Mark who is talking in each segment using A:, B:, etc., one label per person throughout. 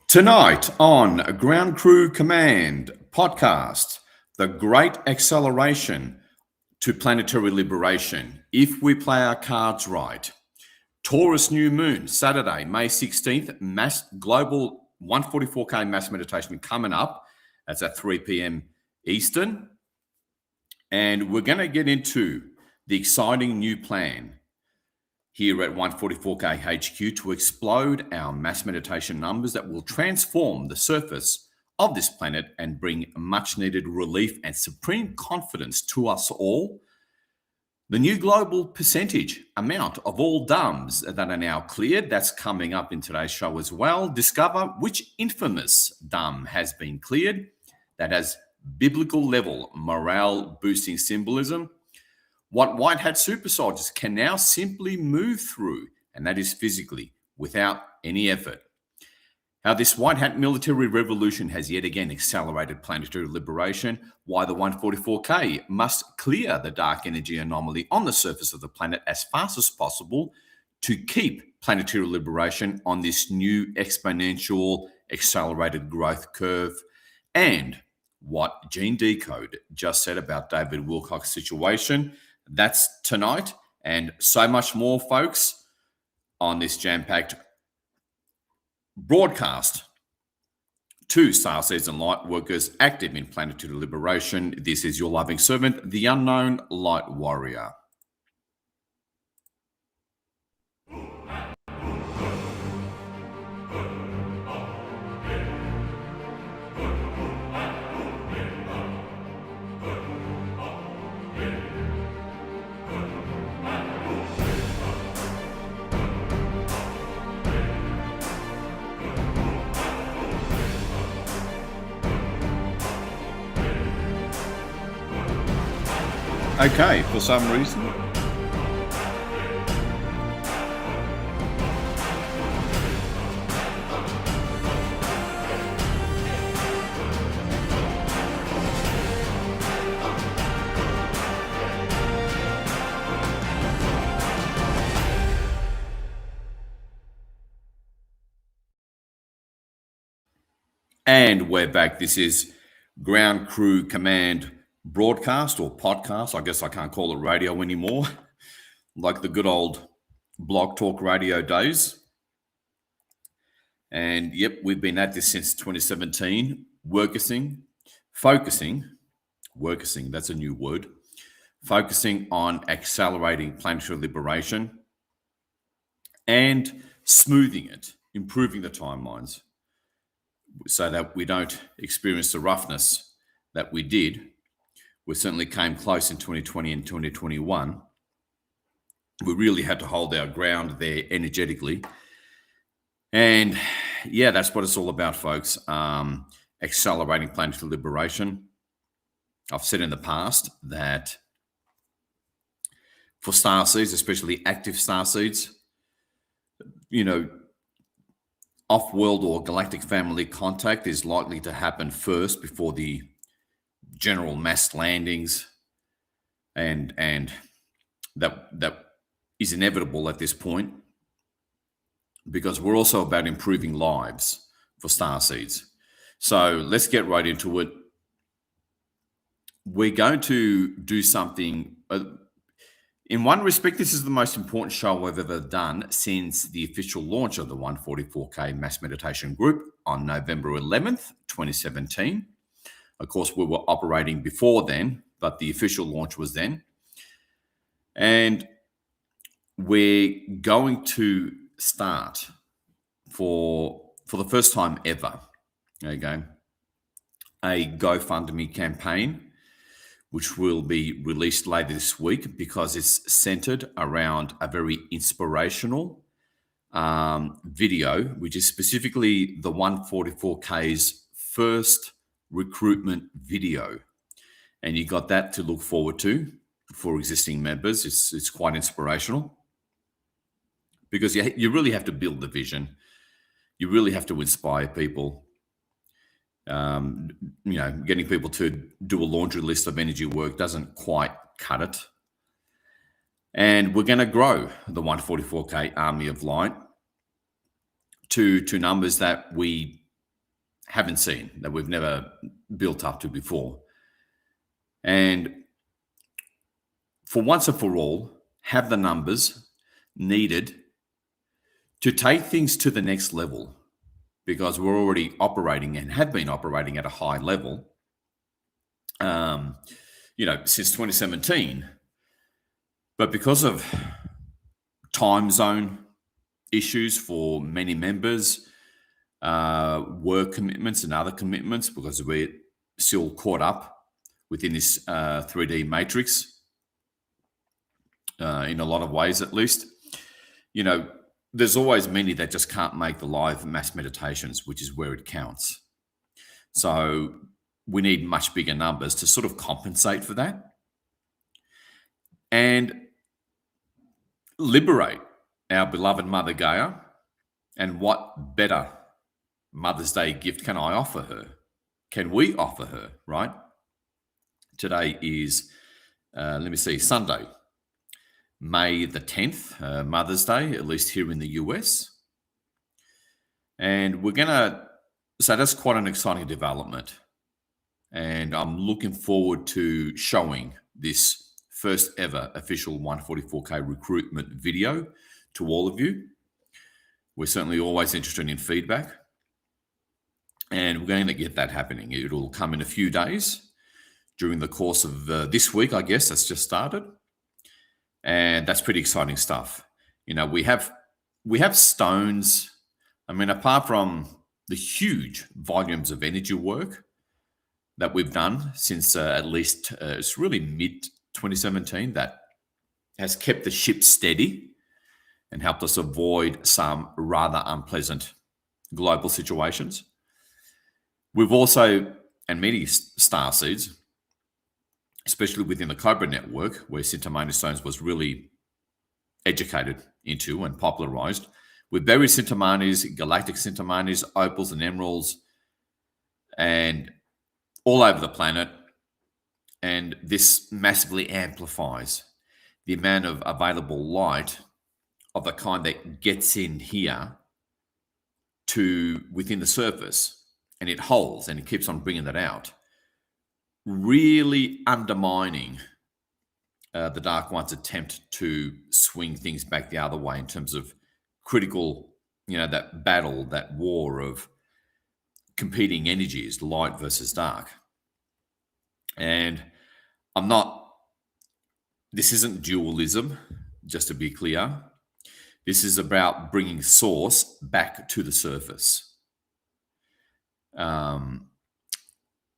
A: Tonight on Ground Crew Command podcast, the Great Acceleration to Planetary Liberation, if we play our cards right. Taurus New Moon, Saturday, May 16th, mass global 144K mass meditation coming up. That's at 3 p.m. Eastern. And we're going to get into the exciting new plan here at 144K HQ to explode our mass meditation numbers that will transform the surface of this planet and bring much needed relief and supreme confidence to us all. The new global percentage amount of all DUMs that are now cleared, that's coming up in today's show as well. Discover which infamous DUM has been cleared that has biblical level morale boosting symbolism. What white hat super soldiers can now simply move through, and that is physically, without any effort. How this white hat military revolution has yet again accelerated planetary liberation, why the 144K must clear the dark energy anomaly on the surface of the planet as fast as possible to keep planetary liberation on this new exponential accelerated growth curve, and what Gene Decode just said about David Wilcock's situation. That's tonight, and so much more, folks, on this jam-packed broadcast to Starseeds and Lightworkers active in planetary liberation. This is your loving servant, the Unknown Lightwarrior. Okay, for some reason. And we're back. This is Ground Crew Command broadcast or podcast. I guess I can't call it radio anymore, like the good old blog talk radio days. And yep, we've been at this since 2017, focusing, that's a new word, focusing on accelerating planetary liberation and smoothing it, improving the timelines so that we don't experience the roughness that we did. We certainly came close in 2020 and 2021. We really had to hold our ground there energetically. And yeah, that's what it's all about, folks. Accelerating planetary liberation. I've said in the past that for starseeds, especially active starseeds, off-world or galactic family contact is likely to happen first before the general mass landings, and that is inevitable at this point, because we're also about improving lives for starseeds. So let's get right into it. We're going to do something. In one respect, this is the most important show I've ever done since the official launch of the 144K Mass Meditation Group on November 11th, 2017. Of course, we were operating before then, but the official launch was then. And we're going to start for the first time ever, okay, a GoFundMe campaign, which will be released later this week because it's centered around a very inspirational video, which is specifically the 144K's first recruitment video, and you got that to look forward to for existing members. It's quite inspirational because you really have to build the vision. You really have to inspire people. Getting people to do a laundry list of energy work doesn't quite cut it. And we're going to grow the 144K Army of Light to numbers that we haven't seen, that we've never built up to before. And for once and for all, have the numbers needed to take things to the next level, because we're already operating and have been operating at a high level, since 2017. But because of time zone issues for many members, work commitments and other commitments, because we're still caught up within this 3D matrix, in a lot of ways at least, there's always many that just can't make the live mass meditations, which is where it counts. So we need much bigger numbers to sort of compensate for that and liberate our beloved Mother Gaia. And what better Mother's Day gift can I offer her? Can we offer her, right? Today is, Sunday, May the 10th, Mother's Day, at least here in the US. And so that's quite an exciting development. And I'm looking forward to showing this first ever official 144K recruitment video to all of you. We're certainly always interested in feedback. And we're going to get that happening. It'll come in a few days during the course of this week, I guess, that's just started. And that's pretty exciting stuff. We have stones. I mean, apart from the huge volumes of energy work that we've done since at least it's really mid-2017, that has kept the ship steady and helped us avoid some rather unpleasant global situations. We've also, and many starseeds, especially within the Cobra network, where Sintamani stones was really educated into and popularized, with buried Sintamanis, galactic Sintamanis, opals and emeralds, and all over the planet. And this massively amplifies the amount of available light of the kind that gets in here to within the surface, and it holds and it keeps on bringing that out, really undermining the Dark One's attempt to swing things back the other way in terms of critical, that battle, that war of competing energies, light versus dark. And this isn't dualism, just to be clear. This is about bringing source back to the surface.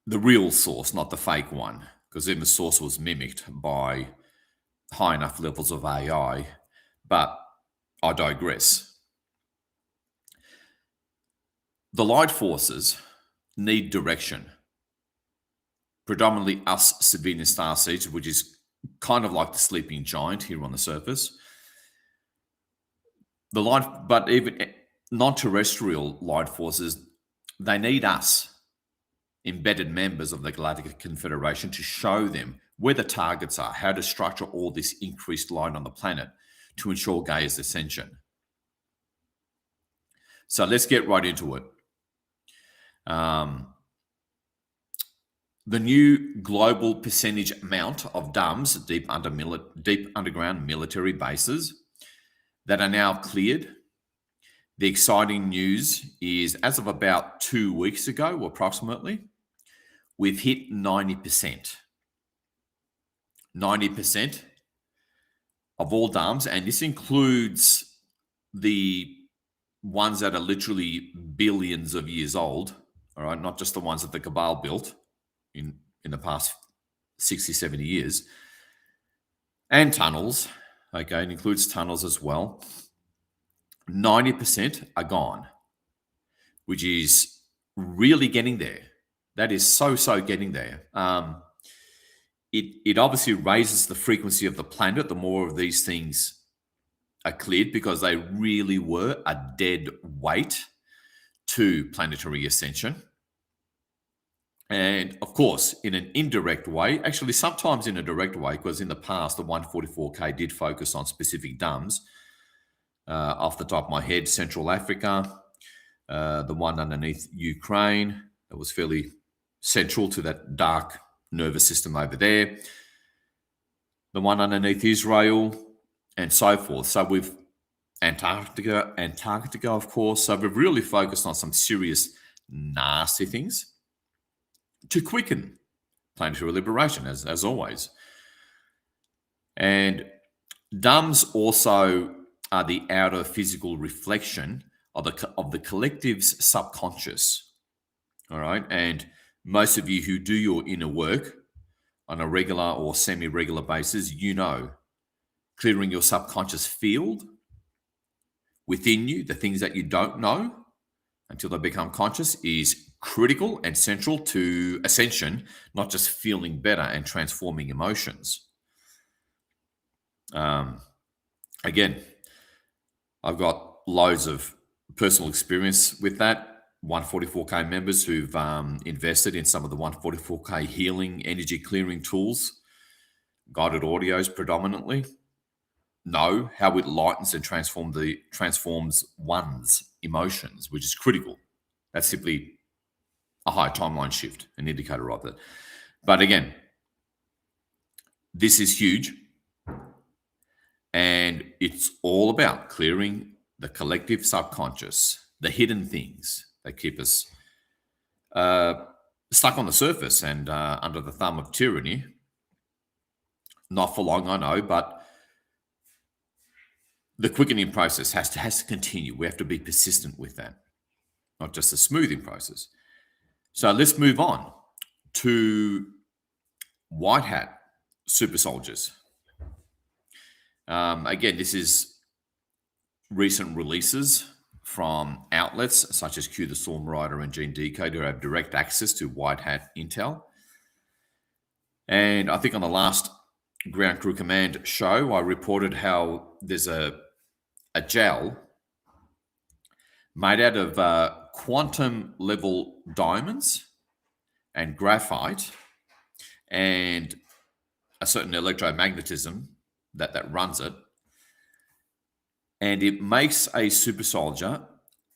A: The real source, not the fake one, because even the source was mimicked by high enough levels of AI, but I digress. The light forces need direction, predominantly us civilian starseeds, which is kind of like the sleeping giant here on the surface. But even non-terrestrial light forces, they need us, embedded members of the Galactic Confederation, to show them where the targets are, how to structure all this increased light on the planet to ensure Gaia's ascension. So let's get right into it. The new global percentage amount of DUMs, deep underground military bases, that are now cleared. The exciting news is, as of about 2 weeks ago, approximately, we've hit 90%. 90% of all DUMs, and this includes the ones that are literally billions of years old, all right, not just the ones that the Cabal built in the past 60, 70 years, and tunnels, okay, it includes tunnels as well. 90% are gone, which is really getting there. That is so getting there. It obviously raises the frequency of the planet the more of these things are cleared, because they really were a dead weight to planetary ascension. And of course, in an indirect way, actually sometimes in a direct way, because in the past, the 144K did focus on specific DUMs. Off the top of my head, Central Africa, the one underneath Ukraine, It was fairly central to that dark nervous system over there. The one underneath Israel, and so forth. So we've Antarctica, of course. So we've really focused on some serious, nasty things to quicken planetary liberation, as always. And DUMs also are the outer physical reflection of the collective's subconscious. All right. And most of you who do your inner work on a regular or semi-regular basis, clearing your subconscious field within you, the things that you don't know until they become conscious, is critical and central to ascension, not just feeling better and transforming emotions. Again, I've got loads of personal experience with that. 144K members who've invested in some of the 144K healing, energy clearing tools, guided audios predominantly, know how it lightens and transforms one's emotions, which is critical. That's simply a high timeline shift, an indicator of it. But again, this is huge. And it's all about clearing the collective subconscious, the hidden things that keep us stuck on the surface and under the thumb of tyranny. Not for long, I know, but the quickening process has to continue. We have to be persistent with that, not just a smoothing process. So let's move on to white hat super soldiers. Again, this is recent releases from outlets such as Q the Storm Rider and Gene Decode, who have direct access to white hat intel. And I think on the last Ground Crew Command show, I reported how there's a gel made out of quantum level diamonds and graphite and a certain electromagnetism that runs it. And it makes a super soldier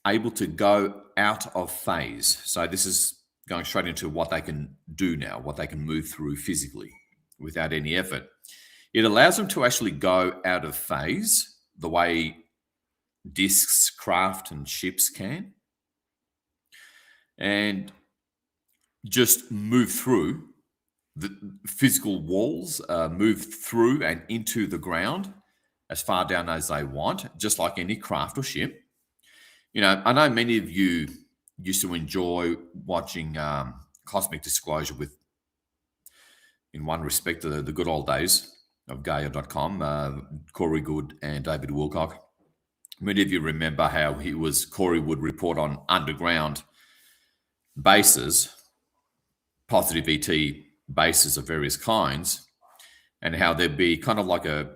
A: able to go out of phase. So this is going straight into what they can do now, what they can move through physically without any effort. It allows them to actually go out of phase the way discs, craft, and ships can, and just move through the physical walls, move through and into the ground as far down as they want, just like any craft or ship. I know many of you used to enjoy watching Cosmic Disclosure with, in one respect, the good old days of Gaia.com, Corey Good and David Wilcock. Many of you remember how Corey would report on underground bases, positive ET bases of various kinds, and how there'd be kind of like a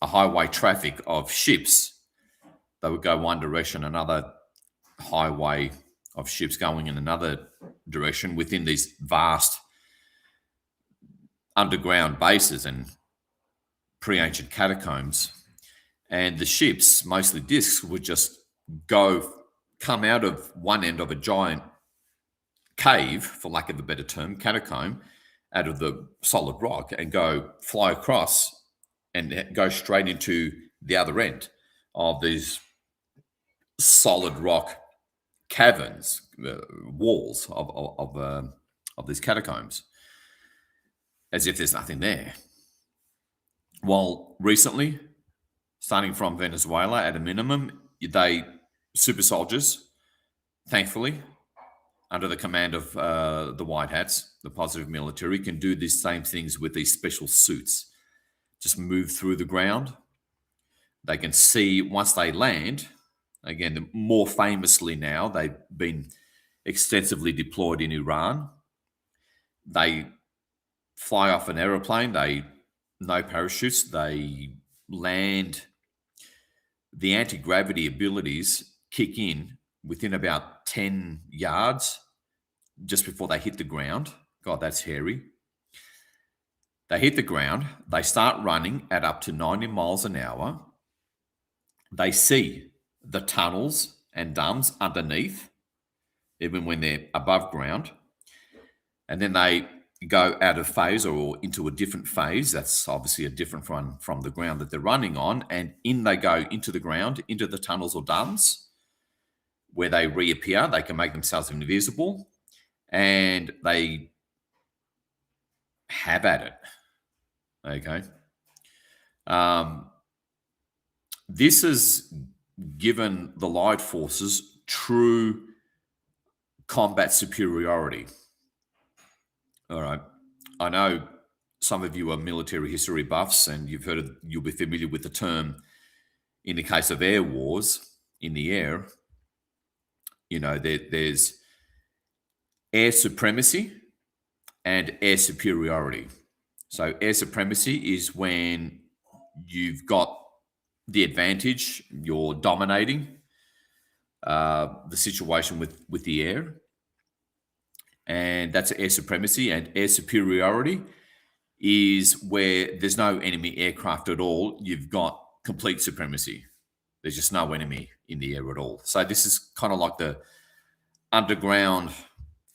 A: highway traffic of ships that would go one direction, another highway of ships going in another direction within these vast underground bases and pre-ancient catacombs. And the ships, mostly discs, would just come out of one end of a giant cave, for lack of a better term, catacomb, out of the solid rock, and fly across and go straight into the other end of these solid rock caverns, walls of these catacombs, as if there's nothing there. While recently, starting from Venezuela at a minimum, super soldiers, thankfully, under the command of the White Hats, the positive military, can do these same things with these special suits. Just move through the ground. They can see once they land. Again, more famously now, they've been extensively deployed in Iran. They fly off an aeroplane. No parachutes. They land. The anti-gravity abilities kick in within about 10 yards just before they hit the ground. God, that's hairy. They hit the ground. They start running at up to 90 miles an hour. They see the tunnels and dams underneath. even when they're above ground. And then they go out of phase or into a different phase. That's obviously a different one from the ground that they're running on. And in they go into the ground, into the tunnels or duns, where they reappear. They can make themselves invisible, and they have at it. Okay. This has given the Light Forces true combat superiority. All right. I know some of you are military history buffs, and you'll be familiar with the term in the case of air wars in the air. There's air supremacy and air superiority. So air supremacy is when you've got the advantage, you're dominating the situation with the air, and that's air supremacy. And air superiority is where there's no enemy aircraft at all. You've got complete supremacy. There's just no enemy in the air at all. So this is kind of like the underground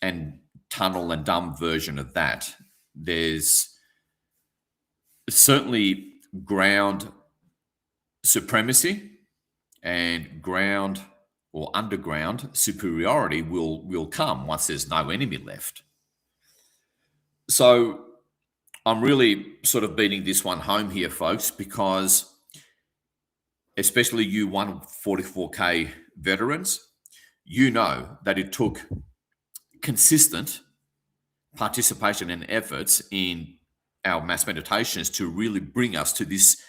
A: and tunnel and dumb version of that. There's certainly ground supremacy, and ground or underground superiority will come once there's no enemy left. So I'm really sort of beating this one home here, folks, because especially you 144K veterans, you know that it took consistent participation and efforts in our mass meditations to really bring us to this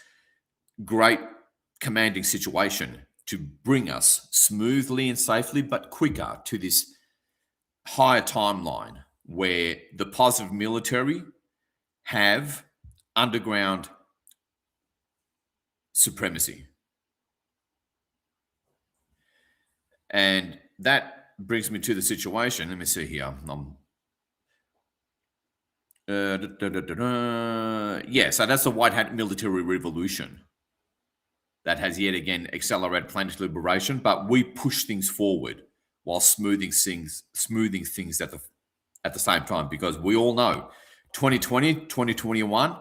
A: great commanding situation, to bring us smoothly and safely, but quicker, to this higher timeline where the positive military have underground supremacy. And that brings me to the situation. Let me see here. Yeah, so that's the White Hat military revolution that has yet again accelerated planetary liberation, but we push things forward while smoothing things at the same time, because we all know 2020, 2021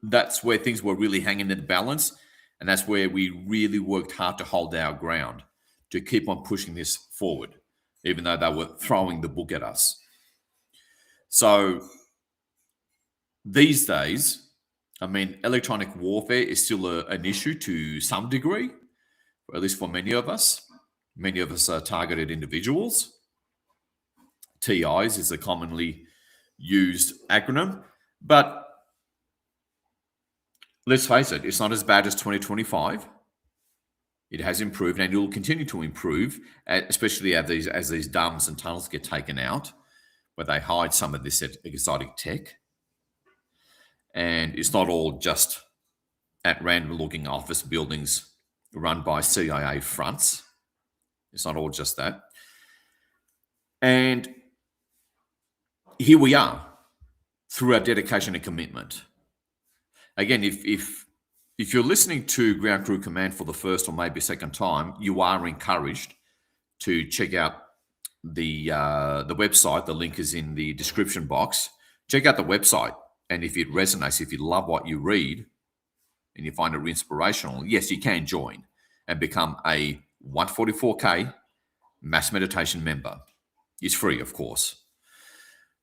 A: that's where things were really hanging in the balance, and that's where we really worked hard to hold our ground, to keep on pushing this forward, even though they were throwing the book at us. So these days, I mean, electronic warfare is still an issue to some degree, or at least for many of us. Many of us are targeted individuals. TIs is a commonly used acronym, but let's face it, it's not as bad as 2025. It has improved, and it will continue to improve, especially as these dams and tunnels get taken out, where they hide some of this exotic tech. And it's not all just at random looking office buildings run by CIA fronts. It's not all just that. And here we are, through our dedication and commitment. Again, if you're listening to Ground Crew Command for the first or maybe second time, you are encouraged to check out the website. The link is in the description box. Check out the website. And if it resonates, if you love what you read and you find it inspirational, yes, you can join and become a 144K mass meditation member. It's free, of course.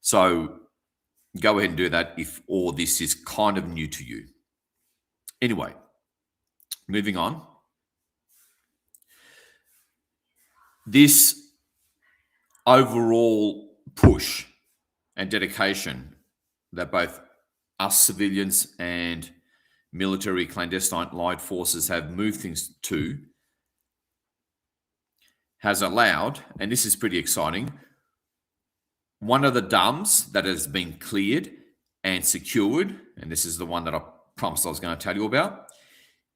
A: So go ahead and do that if all this is kind of new to you. Anyway, moving on. This overall push and dedication that both us civilians and military clandestine light forces have moved things to has allowed, and this is pretty exciting, one of the dams that has been cleared and secured, and this is the one that I promised I was going to tell you about,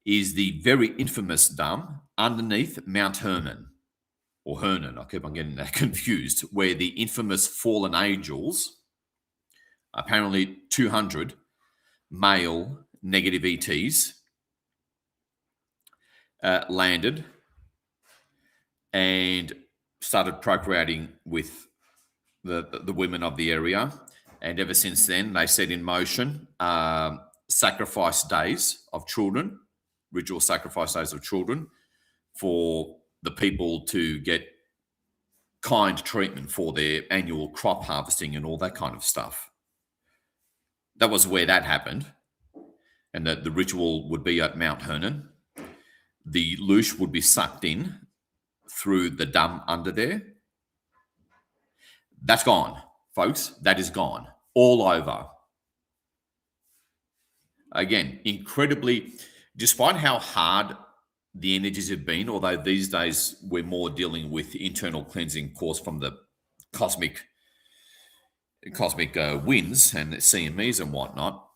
A: is the very infamous dam underneath Mount Hermon, or Hermon, I keep on getting that confused, where the infamous fallen angels, apparently 200 male negative ETs, landed, and started procreating with the women of the area. And ever since then, they set in motion sacrifice days of children, ritual sacrifice days of children, for the people to get kind treatment for their annual crop harvesting and all that kind of stuff. That was where that happened. And the ritual would be at Mount Hermon. The loosh would be sucked in through the dam under there. That's gone, folks. That is gone. All over. Again, incredibly, despite how hard the energies have been, although these days we're more dealing with internal cleansing caused from the cosmic winds and CMEs and whatnot.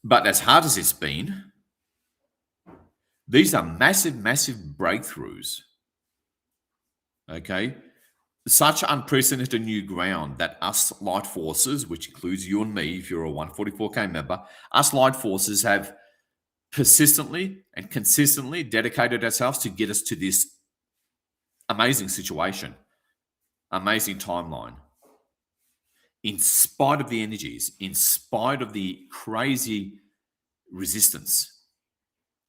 A: But as hard as it's been, these are massive, massive breakthroughs. Okay? Such unprecedented new ground that us light forces, which includes you and me, if you're a 144K member, us light forces have persistently and consistently dedicated ourselves to get us to this amazing situation, amazing timeline. In spite of the energies, in spite of the crazy resistance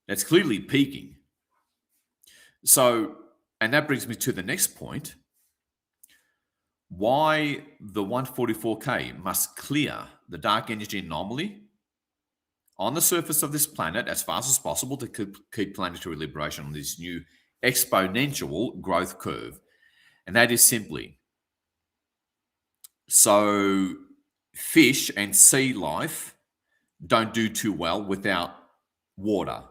A: that's clearly peaking. So, and that brings me to the next point. Why the 144K must clear the dark energy anomaly on the surface of this planet as fast as possible to keep planetary liberation on this new exponential growth curve. And that is simply so fish and sea life don't do too well without water,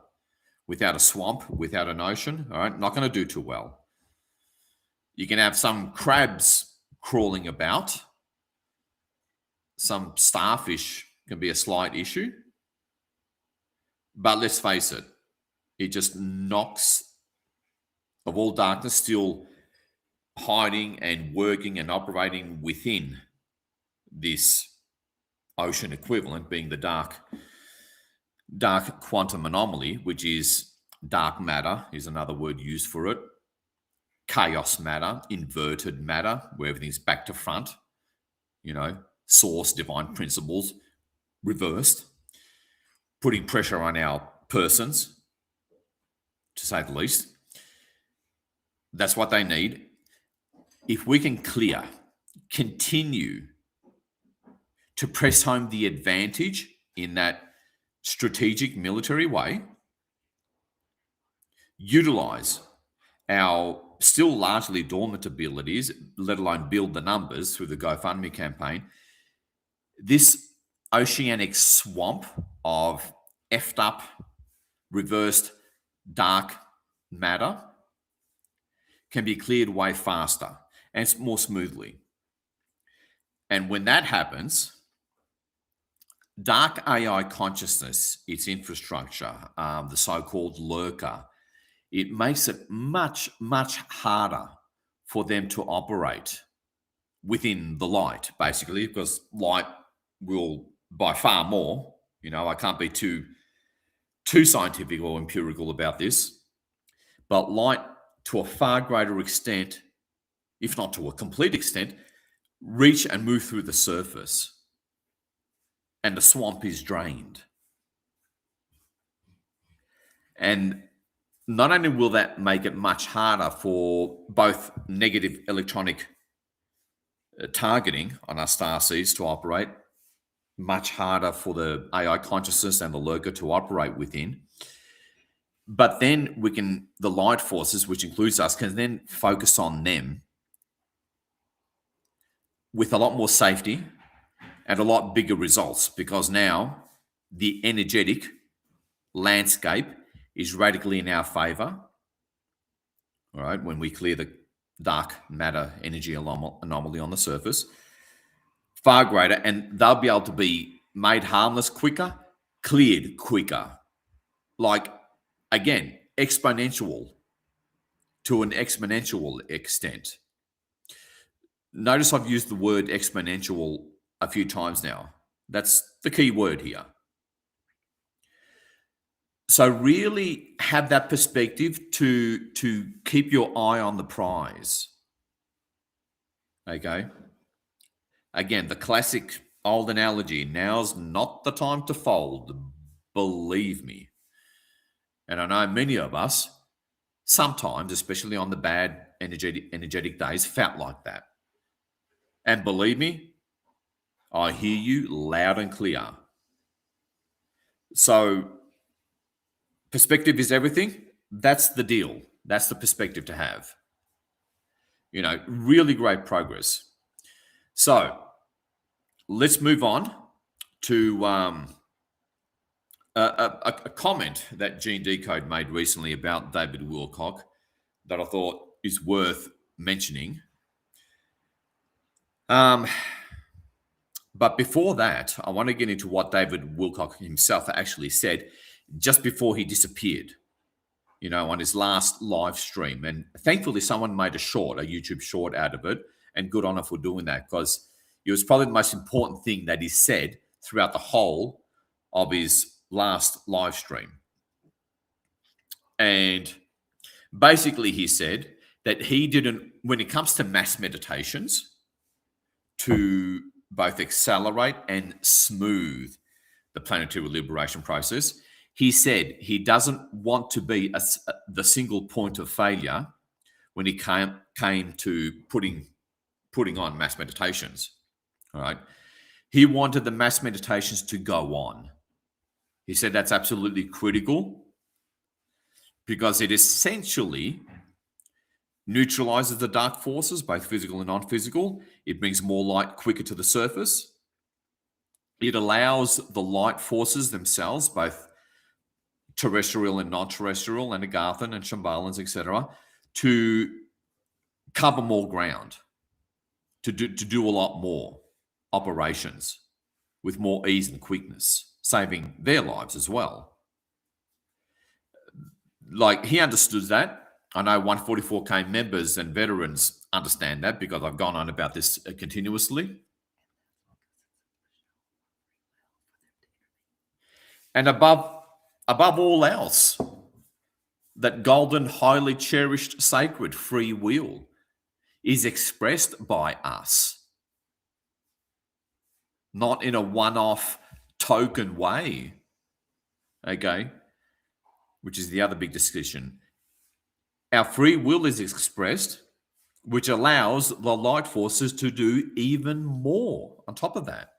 A: without a swamp, without an ocean. All right, not going to do too well. You can have some crabs crawling about. Some starfish can be a slight issue. But let's face it, it just knocks of all darkness still hiding and working and operating within this ocean equivalent, being the dark quantum anomaly, which is dark matter, is another word used for it. Chaos matter, inverted matter, where everything's back to front, source, divine principles, reversed, putting pressure on our persons, to say the least. That's what they need. If we can continue to press home the advantage in that strategic military way, utilize our still largely dormant abilities, let alone build the numbers through the GoFundMe campaign, this oceanic swamp of effed up, reversed, dark matter can be cleared way faster and more smoothly. And when that happens, dark AI consciousness, its infrastructure, the so-called lurker, it makes it much, much harder for them to operate within the light, basically, because light will, by far more, I can't be too scientific or empirical about this, but light, to a far greater extent, if not to a complete extent, reach and move through the surface, and the swamp is drained. And not only will that make it much harder for both negative electronic targeting on our starseeds to operate, much harder for the AI consciousness and the lurker to operate within, but then the light forces, which includes us, can then focus on them with a lot more safety and a lot bigger results, because now the energetic landscape is radically in our favor. All right, when we clear the dark matter energy anomaly on the surface, far greater, and they'll be able to be made harmless quicker, cleared quicker. Like, again, exponential to an exponential extent. Notice I've used the word exponential a few times now. That's the key word here. So really have that perspective to keep your eye on the prize. Okay. Again, the classic old analogy, now's not the time to fold, believe me. And I know many of us, sometimes, especially on the bad energetic days, felt like that. And believe me, I hear you loud and clear. So perspective is everything. That's the deal. That's the perspective to have. Really great progress. So let's move on to a comment that Gene Decode made recently about David Wilcock that I thought is worth mentioning. But before that, I want to get into what David Wilcock himself actually said just before he disappeared, on his last live stream. And thankfully, someone made a YouTube short out of it, and good on him for doing that, because it was probably the most important thing that he said throughout the whole of his last live stream. And basically, he said that he didn't, when it comes to mass meditations, to both accelerate and smooth the planetary liberation process, he said he doesn't want to be the single point of failure when he came to putting on mass meditations. All right. He wanted the mass meditations to go on. He said that's absolutely critical because it essentially neutralizes the dark forces, both physical and non-physical. It brings more light quicker to the surface. It allows the light forces themselves, both terrestrial and non-terrestrial, and Agarthan and Shambhalans, etc., to cover more ground, to do a lot more operations with more ease and quickness, saving their lives as well. Like, he understood that. I know 144K members and veterans understand that because I've gone on about this continuously. And above all else, that golden, highly cherished, sacred free will is expressed by us, not in a one-off token way, okay, which is the other big discussion. Our free will is expressed, which allows the light forces to do even more on top of that.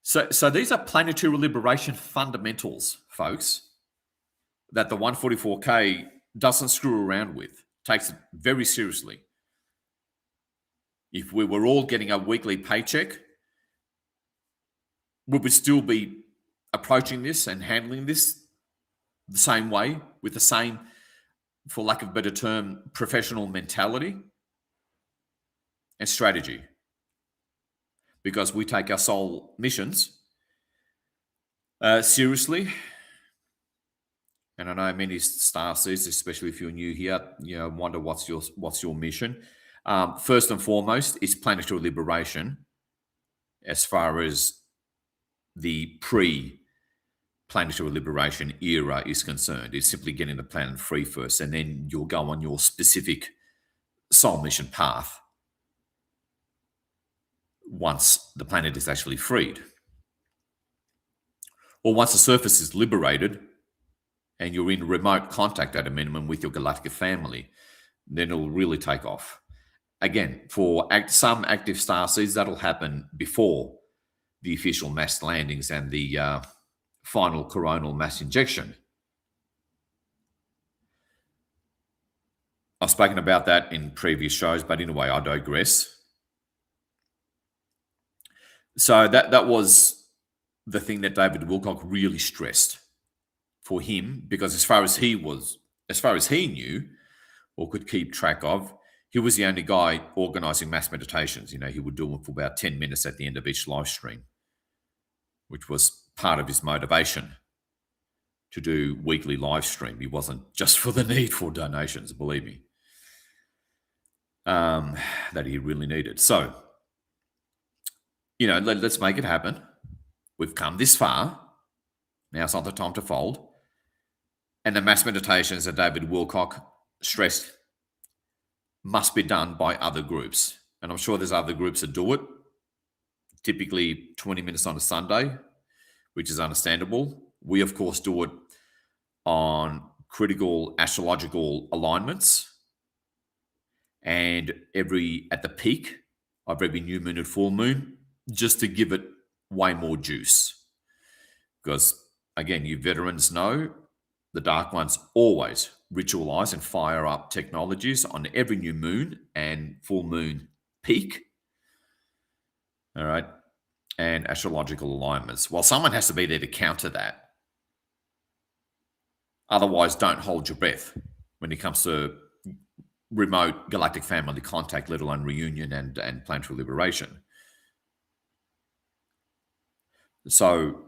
A: So these are planetary liberation fundamentals, folks, that the 144K doesn't screw around with, takes it very seriously. If we were all getting a weekly paycheck, would we still be approaching this and handling this the same way, with the same, for lack of a better term, professional mentality and strategy? Because we take our soul missions seriously. And I know many Starseeds, especially if you're new here, wonder what's your mission. First and foremost is planetary liberation, as far as the pre-planetary liberation era is concerned. It's simply getting the planet free first, and then you'll go on your specific soul mission path once the planet is actually freed. Or once the surface is liberated and you're in remote contact at a minimum with your galactic family, then it'll really take off. Again, for some active starseeds, that'll happen before the official mass landings and the final coronal mass injection. I've spoken about that in previous shows, but in a way, I digress. So that was the thing that David Wilcock really stressed for him, because as far as he knew or could keep track of, he was the only guy organizing mass meditations. He would do them for about 10 minutes at the end of each live stream, which was part of his motivation to do weekly live stream. It wasn't just for the need for donations, believe me, that he really needed. So, let's make it happen. We've come this far. Now's not the time to fold. And the mass meditations that David Wilcock stressed must be done by other groups. And I'm sure there's other groups that do it, typically 20 minutes on a Sunday, which is understandable. We, of course, do it on critical astrological alignments and at the peak of every new moon and full moon, just to give it way more juice. Because, again, you veterans know the Dark Ones always ritualize and fire up technologies on every new moon and full moon peak. All right. And astrological alignments. Well, someone has to be there to counter that. Otherwise, don't hold your breath when it comes to remote galactic family contact, let alone reunion and planetary liberation. So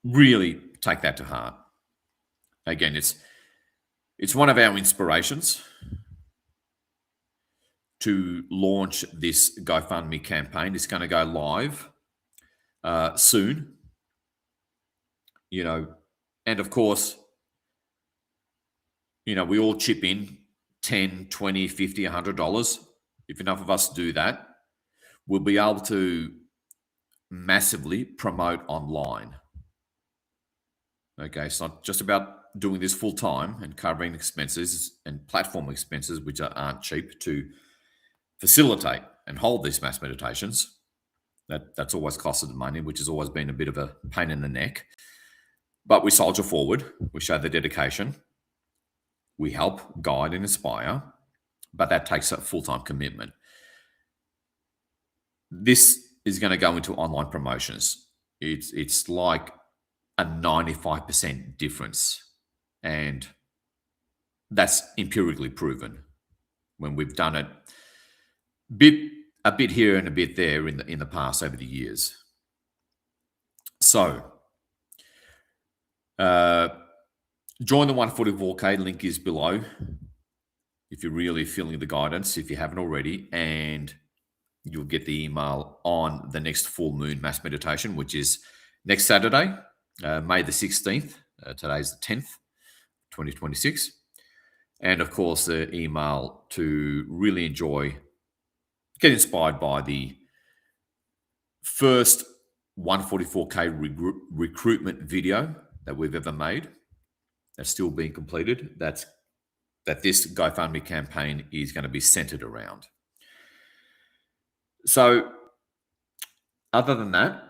A: really take that to heart. Again, it's one of our inspirations to launch this GoFundMe campaign. It's going to go live soon. And of course, we all chip in $10, $20, $50, $100. If enough of us do that, we'll be able to massively promote online. Okay, it's not just about doing this full time and covering expenses and platform expenses, which aren't cheap, to facilitate and hold these mass meditations. That's always costed money, which has always been a bit of a pain in the neck. But we soldier forward. We show the dedication. We help, guide, and inspire. But that takes a full-time commitment. This is going to go into online promotions. It's like a 95% difference. And that's empirically proven when we've done it a bit here and a bit there in the past over the years. So, join the 144K, link is below if you're really feeling the guidance, if you haven't already, and you'll get the email on the next full moon mass meditation, which is next Saturday, May the 16th. Today's the 10th, 2026. And of course, the email to really get inspired by the first 144K recruitment video that we've ever made. That's still being completed. That this GoFundMe campaign is going to be centered around. So, other than that,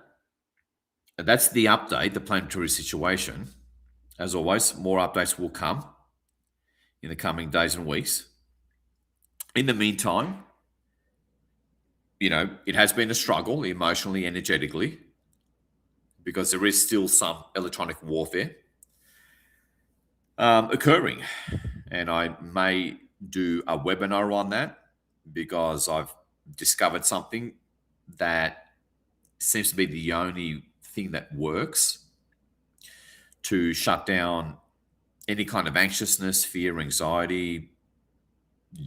A: that's the update, the planetary situation. As always, more updates will come in the coming days and weeks. In the meantime, it has been a struggle emotionally, energetically, because there is still some electronic warfare occurring. And I may do a webinar on that because I've discovered something that seems to be the only thing that works to shut down any kind of anxiousness, fear, anxiety,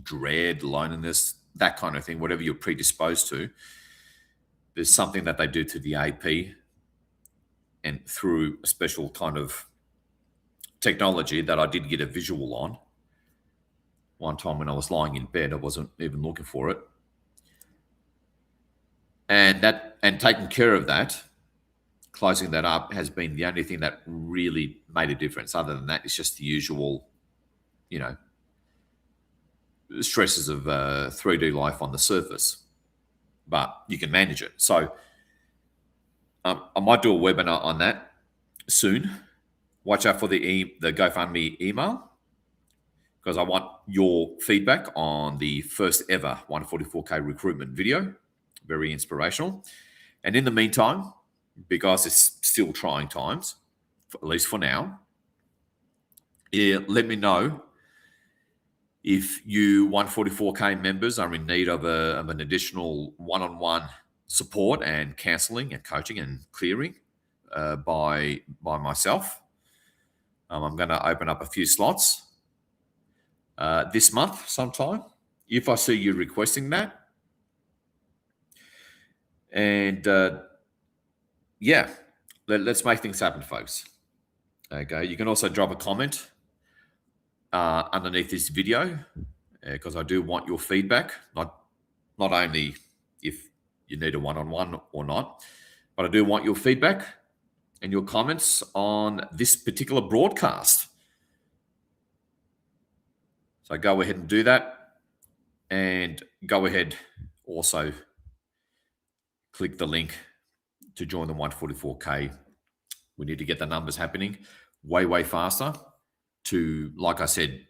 A: dread, loneliness, that kind of thing, whatever you're predisposed to. There's something that they do to the AP and through a special kind of technology that I did get a visual on. One time when I was lying in bed, I wasn't even looking for it. And taking care of that, closing that up, has been the only thing that really made a difference. Other than that, it's just the usual, stresses of 3D life on the surface. But you can manage it. So I might do a webinar on that soon. Watch out for the GoFundMe email, because I want your feedback on the first ever 144K recruitment video. Very inspirational. And in the meantime, because it's still trying times, at least for now, let me know if you 144K members are in need of an additional one-on-one support and counseling and coaching and clearing by myself. I'm going to open up a few slots this month sometime, if I see you requesting that. And let's make things happen, folks. Okay, you can also drop a comment underneath this video because I do want your feedback, not only if you need a one-on-one or not, but I do want your feedback and your comments on this particular broadcast. So go ahead and do that, and go ahead also click the link to join the 144K. We need to get the numbers happening way faster to, like I said,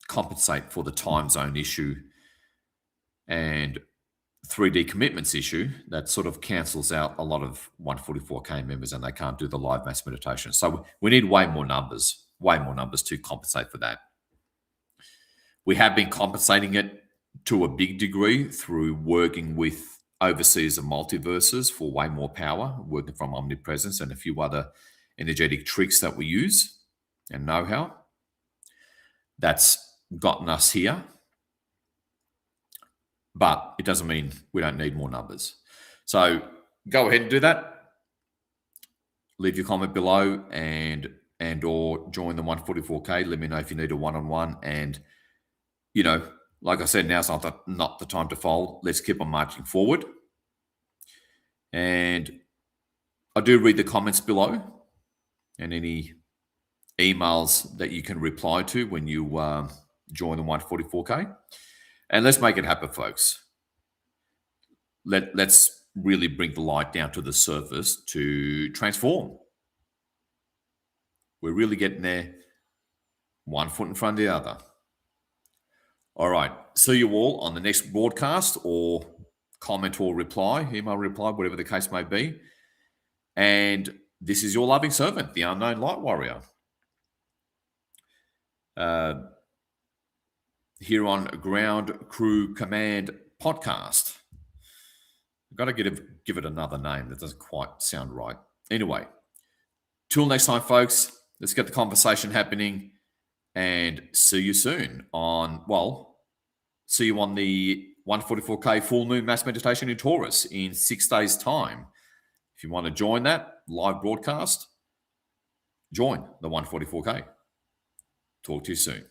A: compensate for the time zone issue and 3D commitments issue that sort of cancels out a lot of 144K members, and they can't do the live mass meditation. So we need way more numbers to compensate for that. We have been compensating it to a big degree through working with overseas and multiverses for way more power, working from omnipresence and a few other energetic tricks that we use and know-how. That's gotten us here. But it doesn't mean we don't need more numbers. So go ahead and do that. Leave your comment below and or join the 144K. Let me know if you need a one-on-one. And, you know, like I said, now's not the time to fold. Let's keep on marching forward. And I do read the comments below and any emails that you can reply to when you join the 144K. And let's make it happen, folks. Let's really bring the light down to the surface to transform. We're really getting there, one foot in front of the other. All right. See you all on the next broadcast, or comment or reply, email reply, whatever the case may be. And this is your loving servant, the Unknown Lightwarrior. Here on Ground Crew Command podcast. I've got to give it another name. That doesn't quite sound right. Anyway, till next time, folks, let's get the conversation happening, and see you soon see you on the 144K full moon mass meditation in Taurus in 6 days' time. If you want to join that live broadcast, join the 144K. Talk to you soon.